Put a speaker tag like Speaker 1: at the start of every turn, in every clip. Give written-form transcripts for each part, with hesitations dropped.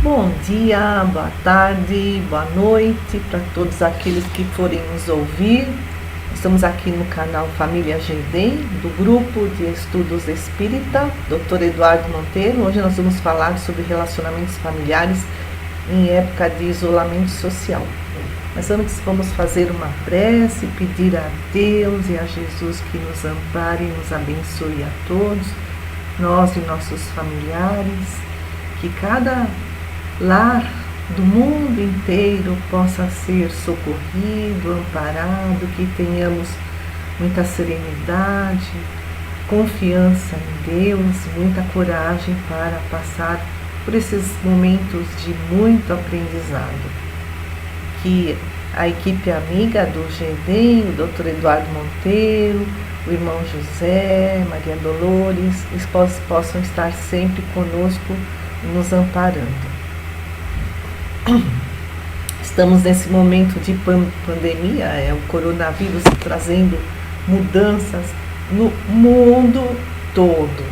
Speaker 1: Bom dia, boa tarde, boa noite para todos aqueles que forem nos ouvir. Estamos aqui no canal Família Gedem, do grupo de estudos espírita, Dr. Eduardo Monteiro. Hoje nós vamos falar sobre relacionamentos familiares em época de isolamento social. Mas antes vamos fazer uma prece, pedir a Deus e a Jesus que nos ampare e nos abençoe a todos, nós e nossos familiares, que cada lar do mundo inteiro possa ser socorrido, amparado, que tenhamos muita serenidade, confiança em Deus, muita coragem para passar por esses momentos de muito aprendizado. Que a equipe amiga do Gedem, o Dr. Eduardo Monteiro, o irmão José, Maria Dolores, eles possam estar sempre conosco, nos amparando. Estamos nesse momento de pandemia, o coronavírus trazendo mudanças no mundo todo.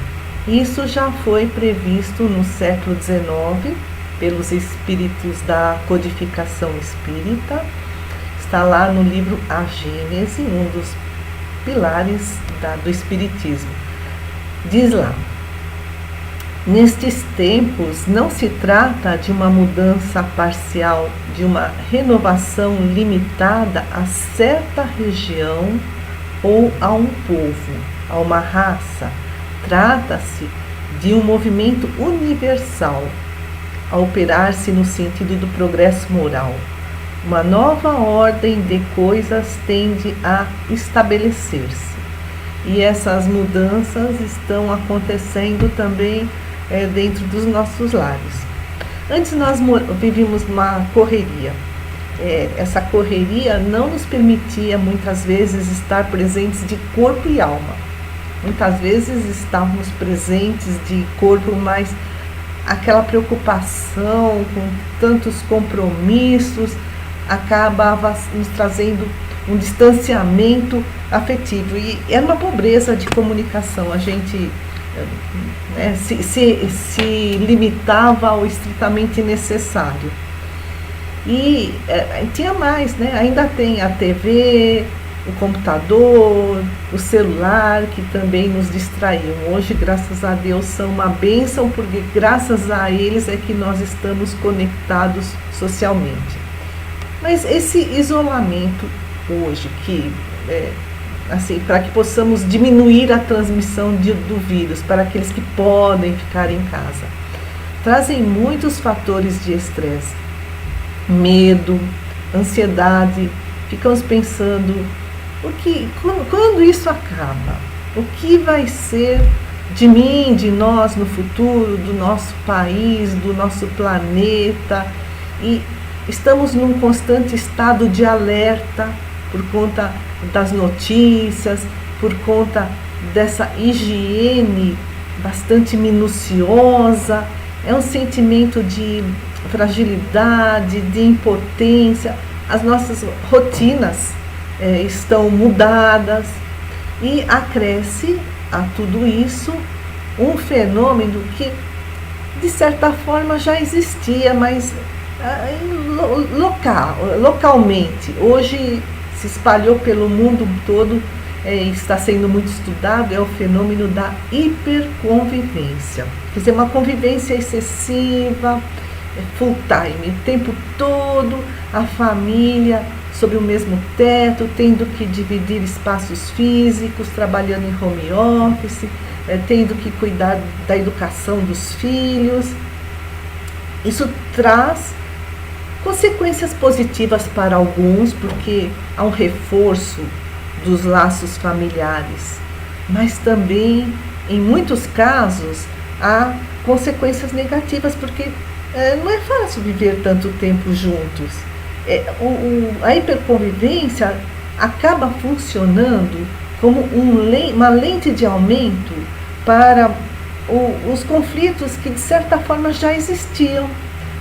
Speaker 1: Isso já foi previsto no século XIX pelos espíritos da codificação espírita. Está lá no livro A Gênese, um dos pilares do espiritismo. Diz lá: nestes tempos não se trata de uma mudança parcial, de uma renovação limitada a certa região ou a um povo, a uma raça. Trata-se de um movimento universal, a operar-se no sentido do progresso moral. Uma nova ordem de coisas tende a estabelecer-se. E essas mudanças estão acontecendo também dentro dos nossos lares. Antes nós vivíamos uma correria. Essa correria não nos permitia muitas vezes estar presentes de corpo e alma. Muitas vezes estávamos presentes de corpo, mas aquela preocupação com tantos compromissos acabava nos trazendo um distanciamento afetivo. E era uma pobreza de comunicação. A gente se limitava ao estritamente necessário. E tinha mais, ainda tem a TV, o computador, o celular, que também nos distraíam. Hoje, graças a Deus, são uma bênção, porque graças a eles é que nós estamos conectados socialmente. Mas esse isolamento hoje, para que possamos diminuir a transmissão do vírus para aqueles que podem ficar em casa, trazem muitos fatores de estresse, medo, ansiedade. Ficamos pensando, quando isso acaba? O que vai ser de mim, de nós no futuro, do nosso país, do nosso planeta? E estamos num constante estado de alerta por conta das notícias, por conta dessa higiene bastante minuciosa. É um sentimento de fragilidade, de impotência. As nossas rotinas estão mudadas e acresce a tudo isso um fenômeno que de certa forma já existia, mas localmente. Hoje se espalhou pelo mundo todo, está sendo muito estudado, é o fenômeno da hiperconvivência. Quer dizer, uma convivência excessiva, full time, o tempo todo, a família sob o mesmo teto, tendo que dividir espaços físicos, trabalhando em home office, tendo que cuidar da educação dos filhos. Isso traz consequências positivas para alguns, porque há um reforço dos laços familiares, mas também, em muitos casos, há consequências negativas, porque não é fácil viver tanto tempo juntos. A hiperconvivência acaba funcionando como uma lente de aumento para os conflitos que, de certa forma, já existiam,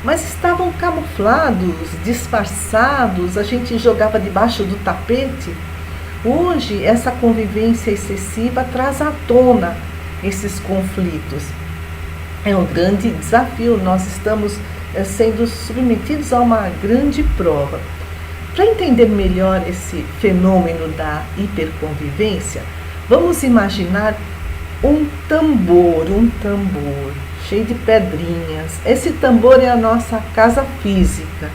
Speaker 1: mas estavam camuflados, disfarçados, a gente jogava debaixo do tapete. Hoje, essa convivência excessiva traz à tona esses conflitos. É um grande desafio, nós estamos sendo submetidos a uma grande prova. Para entender melhor esse fenômeno da hiperconvivência, vamos imaginar um tambor cheio de pedrinhas. Esse tambor é a nossa casa física.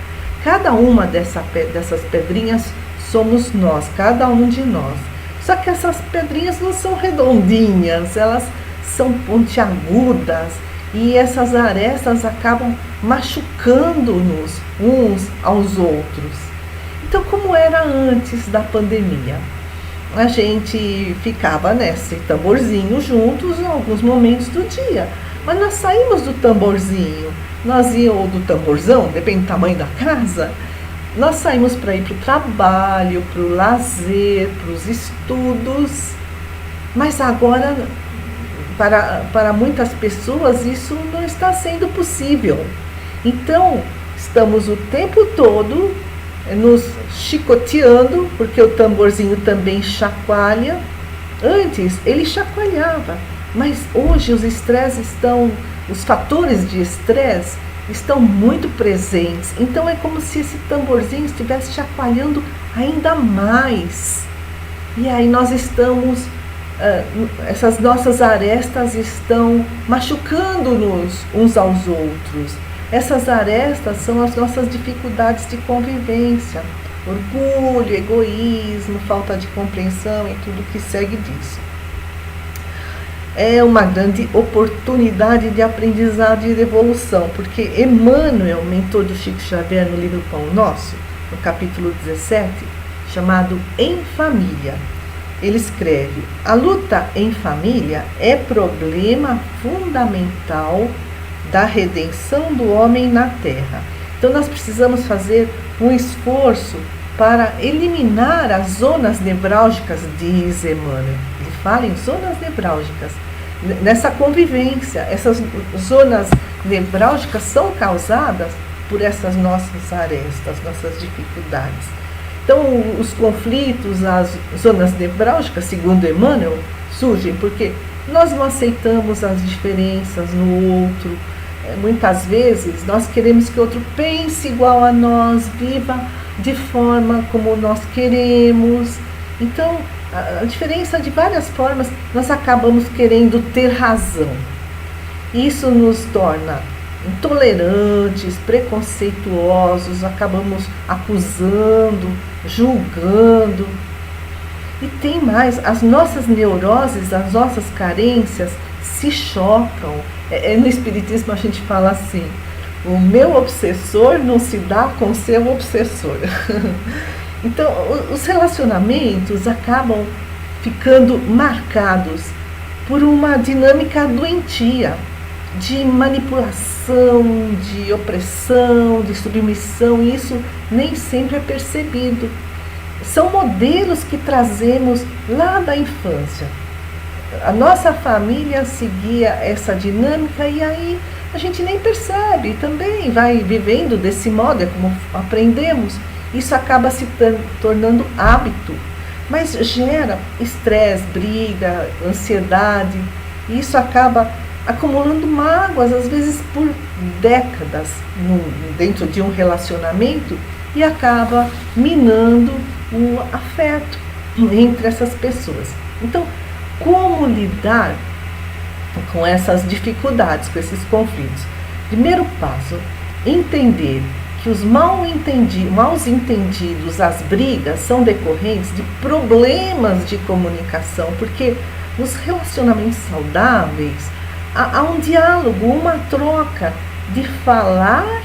Speaker 1: Cada uma dessas pedrinhas somos nós, cada um de nós. Só que essas pedrinhas não são redondinhas, elas são pontiagudas e essas arestas acabam machucando-nos uns aos outros. Então, como era antes da pandemia? A gente ficava nesse tamborzinho juntos em alguns momentos do dia. Mas nós saímos do tamborzinho, ou do tamborzão, depende do tamanho da casa, nós saímos para ir para o trabalho, para o lazer, para os estudos. Mas agora, para muitas pessoas, isso não está sendo possível. Então, estamos o tempo todo nos chicoteando, porque o tamborzinho também chacoalha. Antes ele chacoalhava, mas hoje os fatores de estresse estão muito presentes. Então é como se esse tamborzinho estivesse chacoalhando ainda mais. E aí nós estamos, essas nossas arestas estão machucando-nos uns aos outros. Essas arestas são as nossas dificuldades de convivência, orgulho, egoísmo, falta de compreensão e tudo que segue disso. É uma grande oportunidade de aprendizado e de evolução, porque Emmanuel, mentor do Chico Xavier, no livro Pão Nosso, no capítulo 17, chamado Em Família, ele escreve: a luta em família é problema fundamental da redenção do homem na Terra. Então nós precisamos fazer um esforço para eliminar as zonas nevrálgicas, diz Emmanuel. Ele fala em zonas nevrálgicas. Nessa convivência, essas zonas nevrálgicas são causadas por essas nossas arestas, nossas dificuldades. Então os conflitos, as zonas nevrálgicas, segundo Emmanuel, surgem porque nós não aceitamos as diferenças no outro. Muitas vezes nós queremos que o outro pense igual a nós, viva de forma como nós queremos. Então, a diferença de várias formas, nós acabamos querendo ter razão. Isso nos torna intolerantes, preconceituosos, acabamos acusando, julgando. E tem mais, as nossas neuroses, as nossas carências se chocam. No Espiritismo a gente fala assim: o meu obsessor não se dá com o seu obsessor. Então, os relacionamentos acabam ficando marcados por uma dinâmica doentia, de manipulação, de opressão, de submissão, e isso nem sempre é percebido. São modelos que trazemos lá da infância. A nossa família seguia essa dinâmica e aí a gente nem percebe, também vai vivendo desse modo, é como aprendemos. Isso acaba se tornando hábito, mas gera estresse, briga, ansiedade, e isso acaba acumulando mágoas, às vezes por décadas, dentro de um relacionamento, e acaba minando o afeto entre essas pessoas. Então, como lidar com essas dificuldades, com esses conflitos? Primeiro passo, entender que os mal entendidos, as brigas, são decorrentes de problemas de comunicação, porque nos relacionamentos saudáveis há um diálogo, uma troca de falar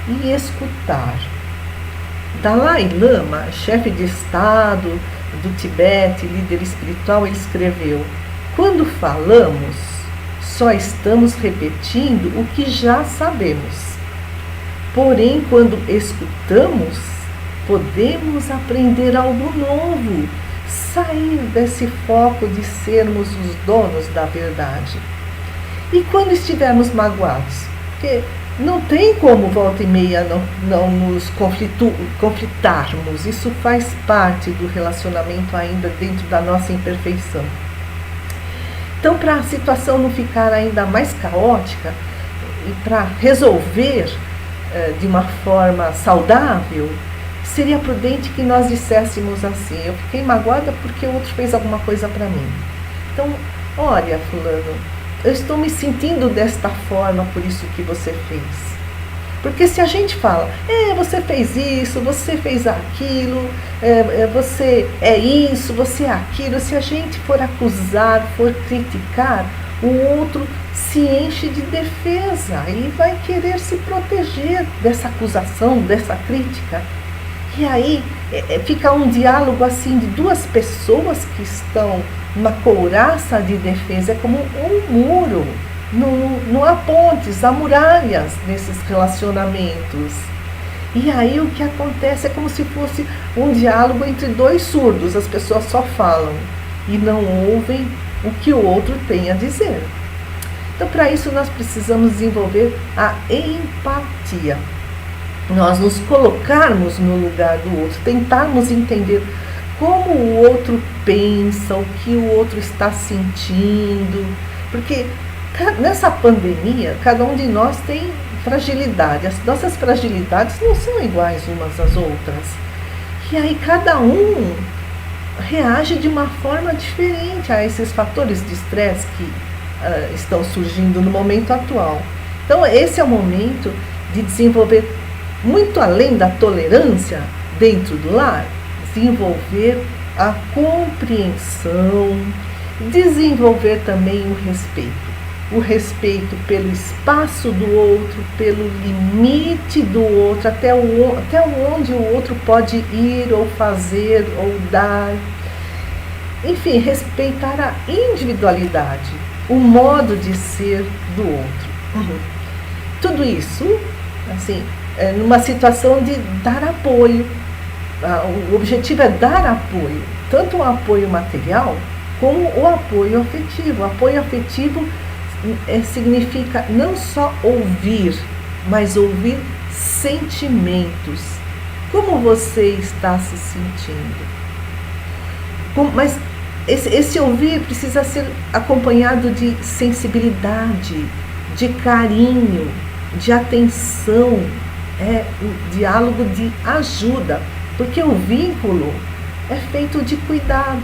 Speaker 1: e escutar. Dalai Lama, chefe de Estado do Tibete, líder espiritual, ele escreveu: quando falamos, só estamos repetindo o que já sabemos. Porém, quando escutamos, podemos aprender algo novo, sair desse foco de sermos os donos da verdade. E quando estivermos magoados? Porque não tem como, volta e meia, não nos conflitarmos. Isso faz parte do relacionamento ainda dentro da nossa imperfeição. Então, para a situação não ficar ainda mais caótica e para resolver de uma forma saudável, seria prudente que nós disséssemos assim: eu fiquei magoada porque o outro fez alguma coisa para mim. Então, olha, fulano, eu estou me sentindo desta forma por isso que você fez. Porque se a gente fala, você fez isso, você fez aquilo, você é isso, você é aquilo, se a gente for acusar, for criticar, o outro se enche de defesa e vai querer se proteger dessa acusação, dessa crítica. E aí fica um diálogo assim de duas pessoas que estão numa couraça de defesa, é como um muro. Não há pontes, há muralhas nesses relacionamentos. E aí o que acontece é como se fosse um diálogo entre dois surdos. As pessoas só falam e não ouvem o que o outro tem a dizer. Então, para isso, nós precisamos desenvolver a empatia. Nós nos colocarmos no lugar do outro, tentarmos entender como o outro pensa, o que o outro está sentindo. Porque nessa pandemia, cada um de nós tem fragilidade. As nossas fragilidades não são iguais umas às outras. E aí cada um reage de uma forma diferente a esses fatores de estresse que estão surgindo no momento atual. Então esse é o momento de desenvolver, muito além da tolerância dentro do lar, desenvolver a compreensão, desenvolver também o respeito. O respeito pelo espaço do outro, pelo limite do outro, até onde o outro pode ir ou fazer ou dar. Enfim, respeitar a individualidade, o modo de ser do outro. Tudo isso, assim, numa situação de dar apoio. O objetivo é dar apoio, tanto o apoio material como o apoio afetivo. O apoio afetivo significa não só ouvir, mas ouvir sentimentos. Como você está se sentindo? Mas esse ouvir precisa ser acompanhado de sensibilidade, de carinho, de atenção, um diálogo de ajuda, porque o vínculo é feito de cuidado,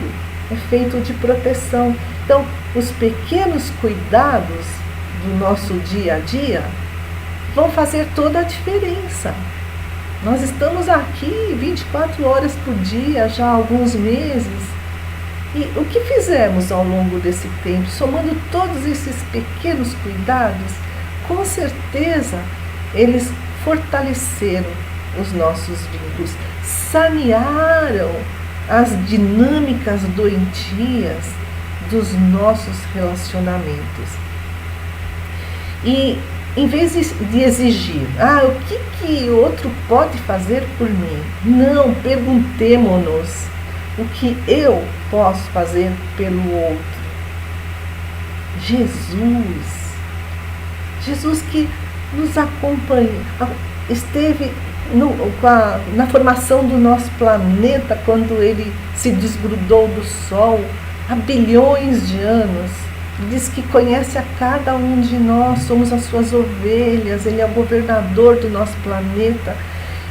Speaker 1: é feito de proteção. Então, os pequenos cuidados do nosso dia a dia vão fazer toda a diferença. Nós estamos aqui 24 horas por dia, já há alguns meses. E o que fizemos ao longo desse tempo, somando todos esses pequenos cuidados, com certeza eles fortaleceram os nossos vínculos, sanearam as dinâmicas doentias dos nossos relacionamentos. E em vez de exigir, o que o outro pode fazer por mim? Não, perguntemo-nos o que eu posso fazer pelo outro. Jesus que nos acompanha, esteve na formação do nosso planeta, quando ele se desgrudou do Sol há bilhões de anos. Diz que conhece a cada um de nós, somos as suas ovelhas, ele é o governador do nosso planeta.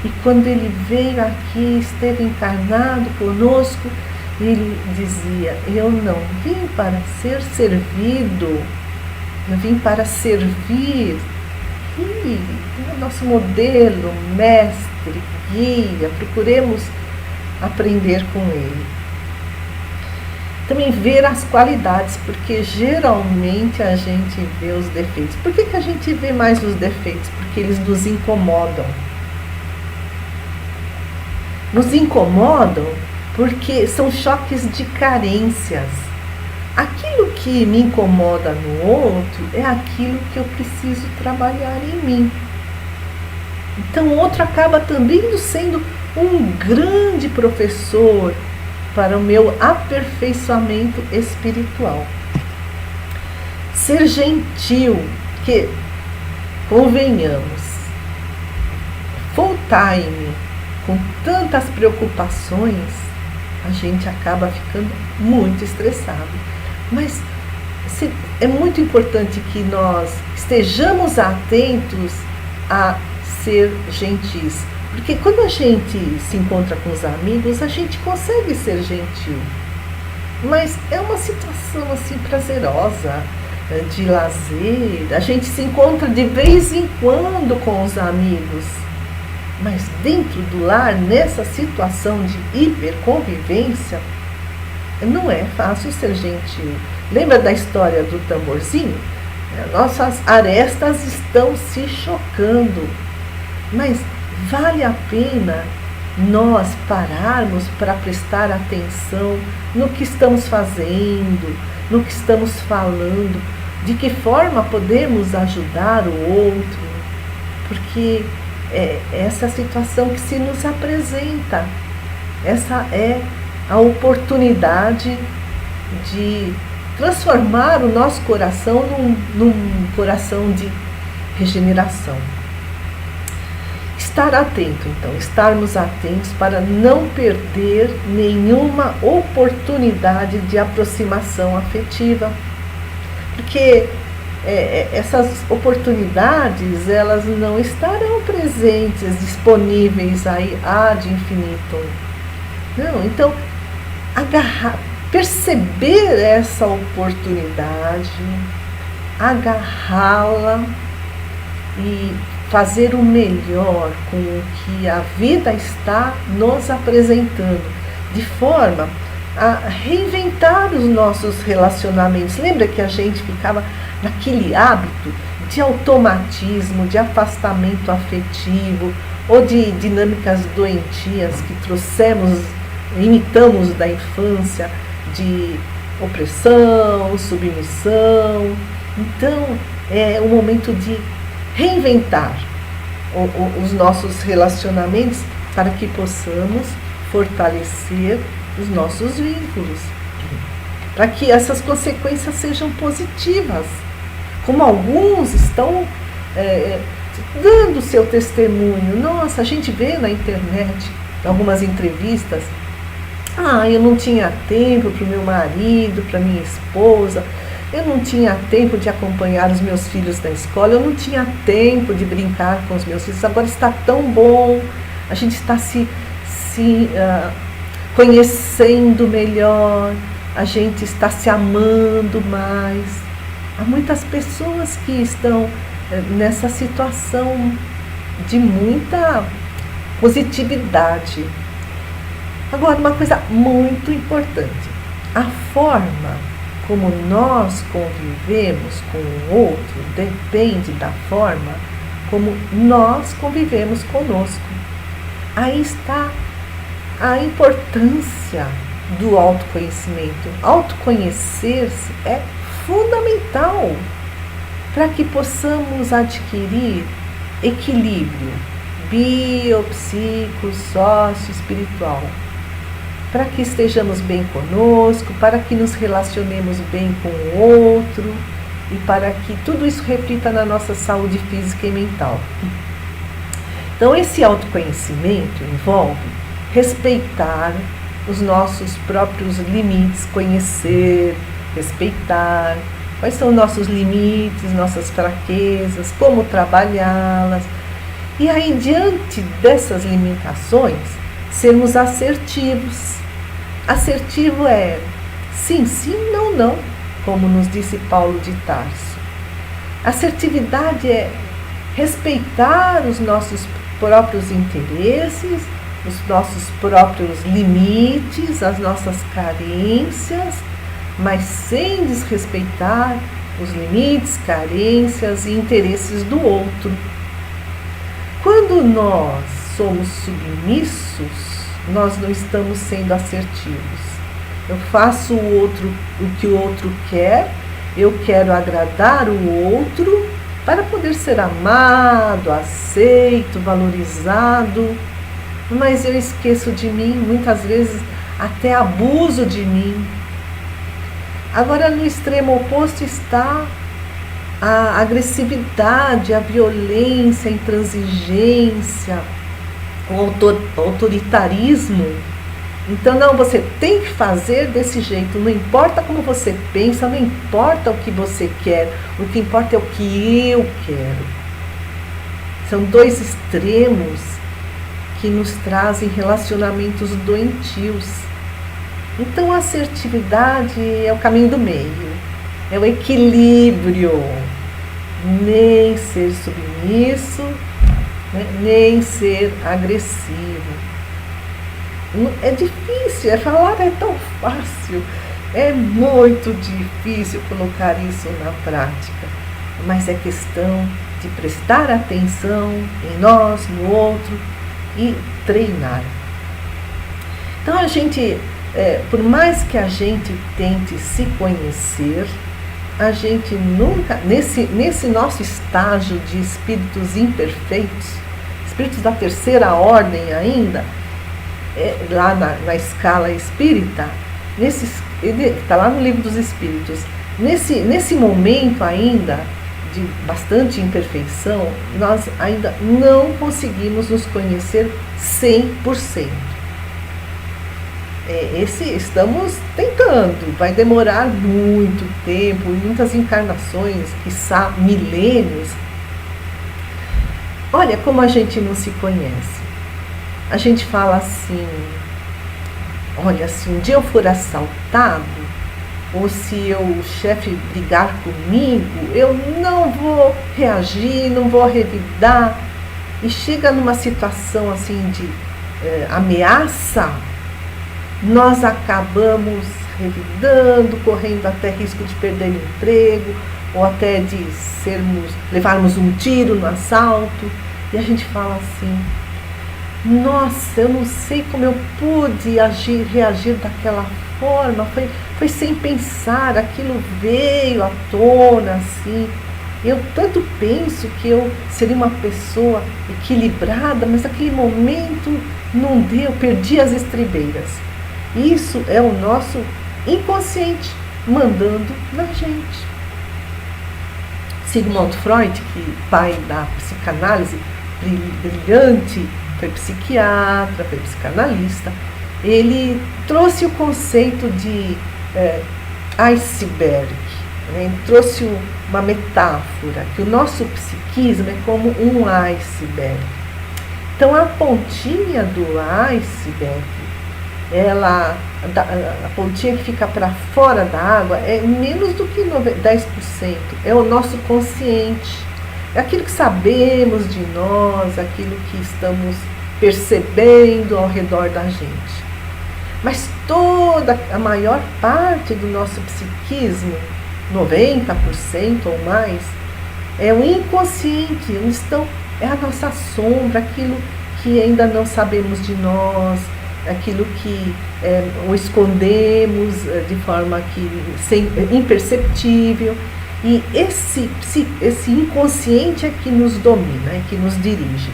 Speaker 1: E quando ele veio aqui, esteve encarnado conosco, ele dizia: eu não vim para ser servido, eu vim para servir. E é o nosso modelo, mestre, guia, procuremos aprender com ele. Também ver as qualidades, porque geralmente a gente vê os defeitos. Por que a gente vê mais os defeitos? Porque eles nos incomodam. Nos incomodam porque são choques de carências. Aquilo que me incomoda no outro é aquilo que eu preciso trabalhar em mim. Então o outro acaba também sendo um grande professor para o meu aperfeiçoamento espiritual. Ser gentil, que, convenhamos, full time, com tantas preocupações, a gente acaba ficando muito estressado. Mas é muito importante que nós estejamos atentos a ser gentis. Porque quando a gente se encontra com os amigos, a gente consegue ser gentil. Mas é uma situação assim prazerosa, de lazer. A gente se encontra de vez em quando com os amigos. Mas dentro do lar, nessa situação de hiperconvivência, não é fácil ser gentil. Lembra da história do tamborzinho? Nossas arestas estão se chocando. Mas vale a pena nós pararmos para prestar atenção no que estamos fazendo, no que estamos falando, de que forma podemos ajudar o outro, porque é essa situação que se nos apresenta. Essa é a oportunidade de transformar o nosso coração num coração de regeneração. Estar atento, então, estarmos atentos para não perder nenhuma oportunidade de aproximação afetiva. Porque essas oportunidades, elas não estarão presentes, disponíveis aí ad infinitum. Não, então, perceber essa oportunidade, agarrá-la e fazer o melhor com o que a vida está nos apresentando, de forma a reinventar os nossos relacionamentos. Lembra que a gente ficava naquele hábito de automatismo, de afastamento afetivo, ou de dinâmicas doentias que imitamos da infância, de opressão, submissão. Então, é o momento de reinventar os nossos relacionamentos para que possamos fortalecer os nossos vínculos, para que essas consequências sejam positivas, como alguns estão dando seu testemunho. Nossa, a gente vê na internet, algumas entrevistas, eu não tinha tempo para o meu marido, para minha esposa, eu não tinha tempo de acompanhar os meus filhos na escola, eu não tinha tempo de brincar com os meus filhos, agora está tão bom, a gente está se conhecendo melhor, a gente está se amando mais. Há muitas pessoas que estão nessa situação de muita positividade. Agora, uma coisa muito importante, a forma como nós convivemos com o outro depende da forma como nós convivemos conosco. Aí está a importância do autoconhecimento. Autoconhecer-se é fundamental para que possamos adquirir equilíbrio bio, psico, sócio, espiritual. Para que estejamos bem conosco, para que nos relacionemos bem com o outro e para que tudo isso reflita na nossa saúde física e mental. Então, esse autoconhecimento envolve respeitar os nossos próprios limites, conhecer, respeitar quais são nossos limites, nossas fraquezas, como trabalhá-las. E aí, diante dessas limitações, sermos assertivos. Assertivo é sim, sim, não, não, como nos disse Paulo de Tarso. Assertividade é respeitar os nossos próprios interesses, os nossos próprios limites, as nossas carências, mas sem desrespeitar os limites, carências e interesses do outro. Quando nós somos submissos, nós não estamos sendo assertivos. Eu faço o que o outro quer, eu quero agradar o outro para poder ser amado, aceito, valorizado, mas eu esqueço de mim, muitas vezes até abuso de mim. Agora, no extremo oposto está a agressividade, a violência, a intransigência, o autoritarismo, Então, não, você tem que fazer desse jeito, não importa como você pensa, não importa o que você quer, o que importa é o que eu quero. São dois extremos que nos trazem relacionamentos doentios. Então, a assertividade é o caminho do meio, é o equilíbrio, nem ser submisso, né, nem ser agressivo. É difícil, falar é tão fácil, é muito difícil colocar isso na prática, mas é questão de prestar atenção em nós, no outro e treinar. Então a gente, por mais que a gente tente se conhecer, a gente nunca, nesse nosso estágio de espíritos imperfeitos, espíritos da terceira ordem ainda, lá na escala espírita, está lá no Livro dos Espíritos, nesse momento ainda de bastante imperfeição, nós ainda não conseguimos nos conhecer 100%. Estamos tentando, vai demorar muito tempo, muitas encarnações, quiçá milênios. Olha como a gente não se conhece. A gente fala assim, olha, se um dia eu for assaltado, ou se o chefe brigar comigo, eu não vou reagir, não vou revidar. E chega numa situação assim de ameaça, nós acabamos revidando, correndo até risco de perder o emprego, ou até de levarmos um tiro no assalto. E a gente fala assim, nossa, eu não sei como eu pude reagir daquela forma, foi sem pensar, aquilo veio à tona, assim. Eu tanto penso que eu seria uma pessoa equilibrada, mas naquele momento não deu, perdi as estribeiras. Isso é o nosso inconsciente mandando na gente. Sigmund Freud, que pai da psicanálise, brilhante, foi psiquiatra, foi psicanalista, ele trouxe o conceito de iceberg, né? Ele trouxe uma metáfora, que o nosso psiquismo é como um iceberg. Então a pontinha do iceberg, a pontinha que fica para fora da água é menos do que 10%, é o nosso consciente. É aquilo que sabemos de nós, aquilo que estamos percebendo ao redor da gente. Mas a maior parte do nosso psiquismo, 90% ou mais, é o inconsciente, é a nossa sombra, aquilo que ainda não sabemos de nós, aquilo que o escondemos de forma imperceptível. E esse inconsciente é que nos domina, é que nos dirige.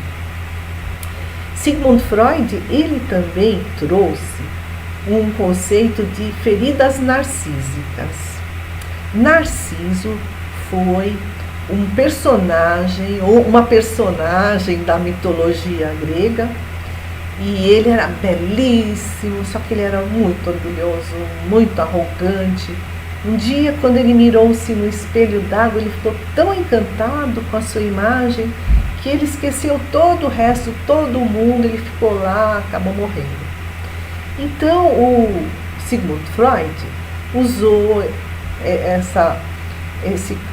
Speaker 1: Sigmund Freud, ele também trouxe um conceito de feridas narcísicas. Narciso foi um personagem, ou uma personagem da mitologia grega, e ele era belíssimo, só que ele era muito orgulhoso, muito arrogante. Um dia, quando ele mirou-se no espelho d'água, ele ficou tão encantado com a sua imagem que ele esqueceu todo o resto, todo o mundo, ele ficou lá, acabou morrendo. Então, o Sigmund Freud usou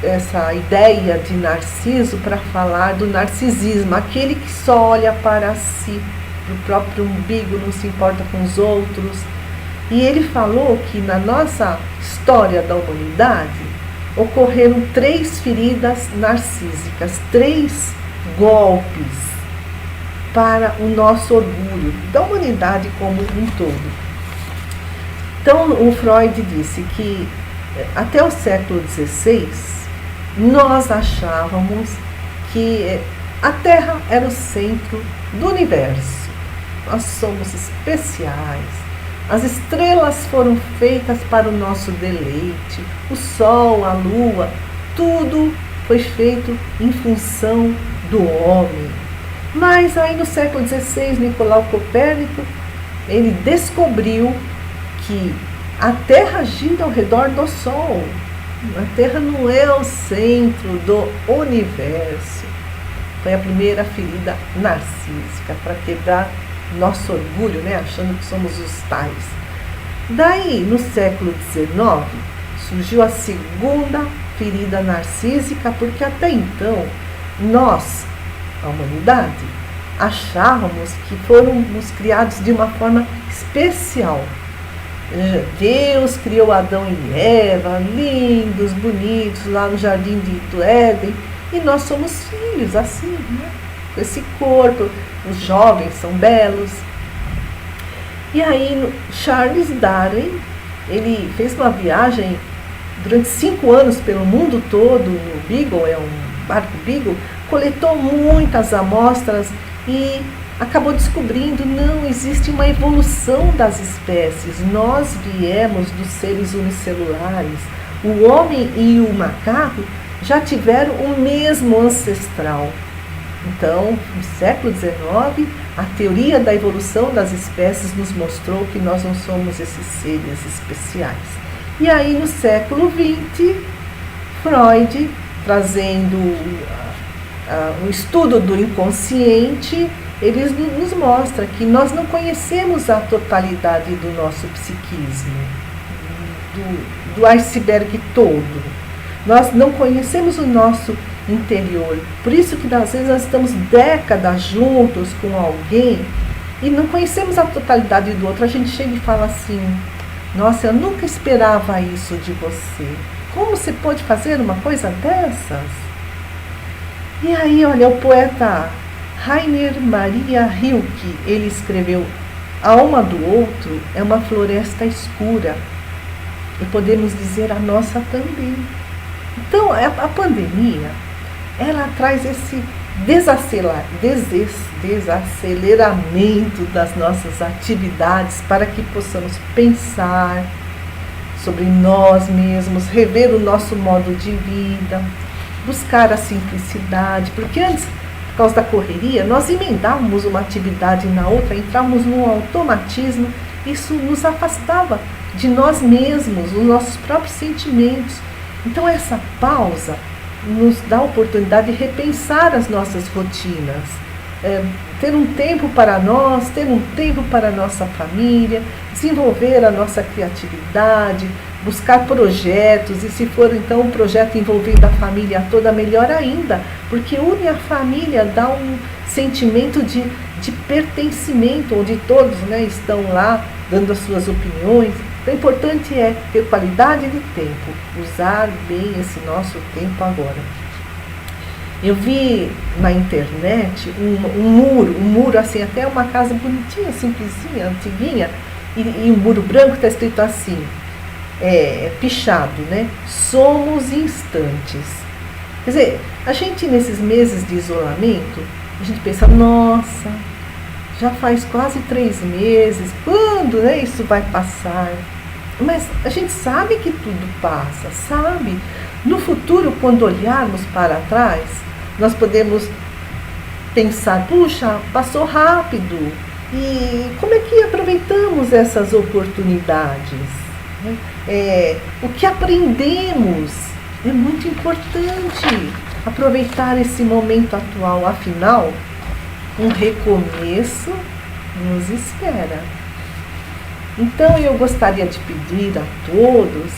Speaker 1: essa ideia de Narciso para falar do narcisismo, aquele que só olha para si, para o próprio umbigo, não se importa com os outros. E ele falou que na nossa história da humanidade ocorreram 3 feridas narcísicas, 3 golpes para o nosso orgulho, da humanidade como um todo. Então, o Freud disse que até o século XVI, nós achávamos que a Terra era o centro do universo. Nós somos especiais. As estrelas foram feitas para o nosso deleite, o Sol, a Lua, tudo foi feito em função do homem. Mas aí no século XVI, Nicolau Copérnico ele descobriu que a Terra gira ao redor do Sol. A Terra não é o centro do universo. Foi a primeira ferida narcísica para quebrar nosso orgulho, né? Achando que somos os tais. Daí, no século XIX, surgiu a segunda ferida narcísica, porque até então, nós, a humanidade, achávamos que fomos criados de uma forma especial. Deus criou Adão e Eva, lindos, bonitos, lá no jardim do Éden, e nós somos filhos, assim, né? Com esse corpo, os jovens são belos. E aí, Charles Darwin, ele fez uma viagem durante 5 anos pelo mundo todo, no Beagle, é um barco Beagle, coletou muitas amostras e acabou descobrindo, não existe uma evolução das espécies. Nós viemos dos seres unicelulares. O homem e o macaco já tiveram o mesmo ancestral. Então, no século XIX, a teoria da evolução das espécies nos mostrou que nós não somos esses seres especiais. E aí, no século XX, Freud, trazendo o estudo do inconsciente, ele nos mostra que nós não conhecemos a totalidade do nosso psiquismo, do iceberg todo. Nós não conhecemos o nosso interior. Por isso que às vezes nós estamos décadas juntos com alguém e não conhecemos a totalidade do outro. A gente chega e fala assim: nossa, eu nunca esperava isso de você. Como você pode fazer uma coisa dessas? E aí, olha, o poeta Rainer Maria Rilke, ele escreveu: a alma do outro é uma floresta escura. E podemos dizer a nossa também. Então, a pandemia, ela traz esse desaceleramento das nossas atividades para que possamos pensar sobre nós mesmos, rever o nosso modo de vida, buscar a simplicidade, porque antes, por causa da correria, nós emendávamos uma atividade na outra, entrávamos num automatismo, isso nos afastava de nós mesmos, dos nossos próprios sentimentos. Então essa pausa nos dá a oportunidade de repensar as nossas rotinas, ter um tempo para nós, ter um tempo para a nossa família, desenvolver a nossa criatividade, buscar projetos, e se for então um projeto envolvendo a família toda, melhor ainda, porque une a família, dá um sentimento de pertencimento, onde todos, né, estão lá dando as suas opiniões. O importante é ter qualidade de tempo, usar bem esse nosso tempo agora. Eu vi na internet um muro assim, até uma casa bonitinha, simplesinha, antiguinha, e um muro branco está escrito assim, pichado, né? Somos instantes. Quer dizer, a gente nesses meses de isolamento, a gente pensa, nossa, já faz quase 3 meses, quando, né, isso vai passar? Mas a gente sabe que tudo passa, sabe? No futuro, quando olharmos para trás, nós podemos pensar, puxa, passou rápido. E como é que aproveitamos essas oportunidades? O que aprendemos é muito importante aproveitar esse momento atual. Afinal, um recomeço nos espera. Então eu gostaria de pedir a todos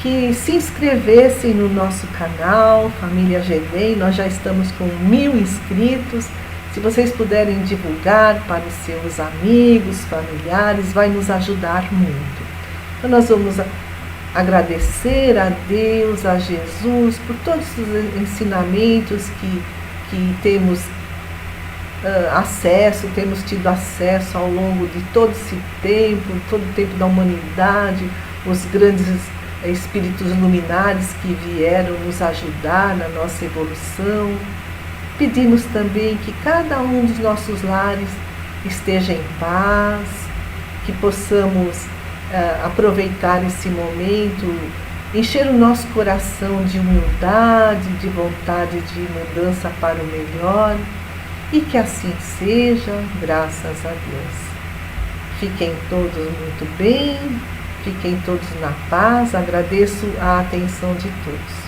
Speaker 1: que se inscrevessem no nosso canal Família GEDEM. Nós já estamos com 1000 inscritos. Se vocês puderem divulgar para os seus amigos, familiares, vai nos ajudar muito. Então nós vamos agradecer a Deus, a Jesus, por todos os ensinamentos que temos temos tido acesso ao longo de todo esse tempo, todo o tempo da humanidade, os grandes espíritos luminares que vieram nos ajudar na nossa evolução. Pedimos também que cada um dos nossos lares esteja em paz, que possamos aproveitar esse momento, encher o nosso coração de humildade, de vontade de mudança para o melhor, e que assim seja, graças a Deus. Fiquem todos muito bem, fiquem todos na paz. Agradeço a atenção de todos.